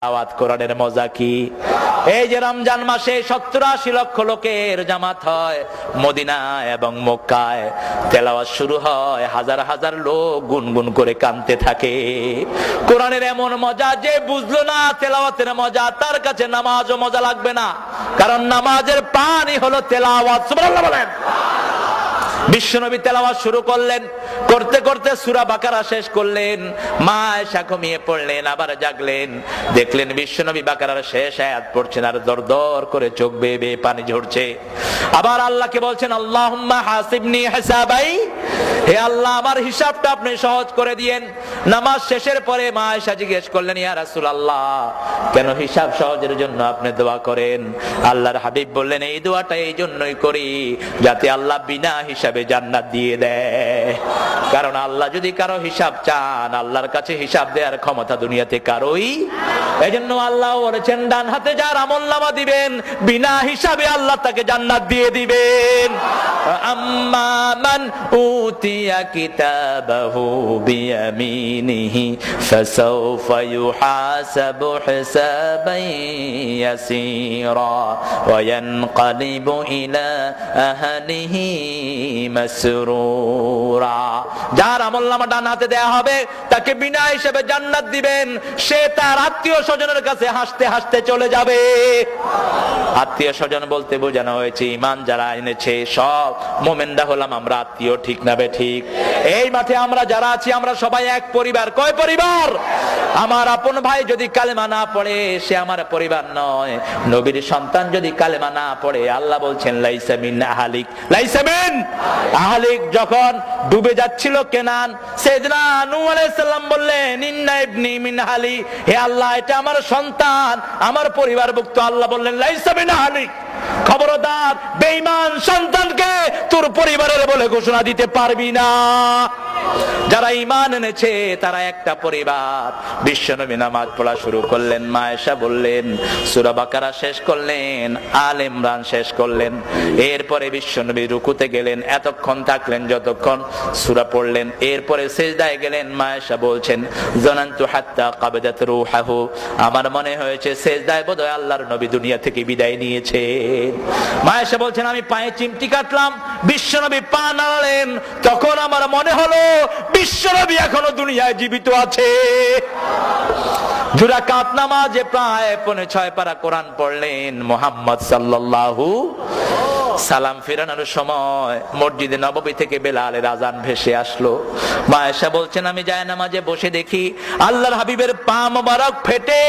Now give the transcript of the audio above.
আওয়াজ কোরআনের মজা কি? এই যে রমজান মাসে 70-80 লক্ষ লোকের জামাত হয় মদিনা এবং মক্কায়, তেলাওয়াত শুরু হয়, হাজার হাজার লোক গুনগুন করে কাঁদতে থাকে। কোরআনের এমন মজা যে বুঝলো না তেলাওয়াতের মজা, তার কাছে নামাজও মজা লাগবে না, কারণ নামাজের পানি হলো তেলাওয়াত। সুবহানাল্লাহ বলেন। বিশ্বনবী তেলাওয়াত শুরু করলেন, করতে করতে সূরা বাকারা শেষ করলেন। মা আয়েশা ঘুমিয়ে পড়লেন, আবার জাগলেন, দেখলেন বিশ্বনবী বাকারার শেষ আয়াত পড়ছেন আর দরদর করে চোখ বেয়ে বেয়ে পানি ঝরছে। আবার আল্লাহকে বলছেন, আল্লাহুম্মা হাসিবনি হিসাবাই, হে আল্লাহ আমার হিসাবটা আপনি সহজ করে দিয়েন। নামাজ শেষের পরে মা আয়েশা জিজ্ঞেস করলেন, ইয়া রাসূলুল্লাহ, কেন হিসাব সহজের জন্য আপনি দোয়া করেন? আল্লাহর হাবিব বললেন, এই দোয়াটা এই জন্যই করি যাতে আল্লাহ বিনা হিসাবে জান্নাত দিয়ে দেয়। কারণ আল্লাহ যদি কারো হিসাব চান, আল্লাহর কাছে হিসাব দেওয়ার ক্ষমতা দুনিয়াতে কারোই। এজন্য আল্লাহ বলেছেন, ডান হাতে যার আমলনামা দিবেন বিনা হিসাবে আল্লাহ তাকে জান্নাত দিয়ে দিবেন। আম্মা মান উতিয়া কিতাবাহু বিয়ামিনিহি ফাসাউফা ইউহাসাবু হিসাবান ইয়াসীরা ওয়া ইয়ানকালিবু ইলা আহলিহি মাসরুরা। যার আমলনামা ডান হাতে দেয়া হবে তাকে বিনা হিসেবে জান্নাত দিবেন। সে তার আত্মীয় স্বজনের কাছে হাসতে হাসতে চলে যাবে। আত্মীয় স্বজন বলতে বোঝানো হয়েছে ঈমান যারা এনেছে সব মুমিনরা হলাম আমরা আত্মীয়, ঠিক না বেঠিক? এই মাঠে আমরা যারা আছি আমরা সবাই এক পরিবার। কয় পরিবার? আমার আপন ভাই যদি কালেমা না পড়ে সে আমার পরিবার নয়। নবীর সন্তান যদি কালেমা না পড়ে, আল্লাহ বলছেন লাইসা মিন আহলিক, লাইসা মিন আহলিক। যখন ডুবে যাচ্ছিল কেনান, সাইয়েদনা নূহ আলাইহিস সালাম বললেন, ইন্না ইবনি মিন আহলি, হে আল্লাহ এটা আমার সন্তান, আমার পরিবারভুক্ত। আল্লাহ বললেন লাইসা মিন আহলিক, খবরদার বেঈমান সন্তানকে তোর পরিবারের বলে ঘোষণা দিতে পারবি না। যারা ঈমান এনেছে তারা একটা পরিবার। বিশ্বনবী নামাজ পড়া শুরু করলেন, মা আয়েশা বললেন, সূরা বাকারা শেষ করলেন, আল ইমরান শেষ করলেন। এরপরে বিশ্বনবী রুকুতে গেলেন, এতক্ষণ থাকলেন যতক্ষণ সূরা পড়লেন। এরপরে সিজদায় গেলেন। মা আয়েশা বলছেন, জানান্তু হাত্তা কাবাদাত রূহাহু, আমার মনে হয়েছে সিজদায় বোধহয় আল্লাহর নবী দুনিয়া থেকে বিদায় নিয়েছে। মা আয়েশা বলছেন, আমি পায়ে চিমটি কাটলাম, বিশ্বনবী পা নাড়ালেন, তখন আমার মনে হলো বিশ্বনবী এখনো দুনিয়ায় জীবিত আছে। দুরাকাত নামাজে প্রায় 5.6 পারা কোরআন পড়লেন। মুহাম্মদ সাল্লাল্লাহু সালাম ফিরানোর সময় মসজিদে নববী থেকে বেলালের আযান ভেসে আসলো। মা আয়েশা বলছেন, আমি যায় নামাজে বসে দেখি আল্লাহর হাবিবের পা মোবারক ফেটে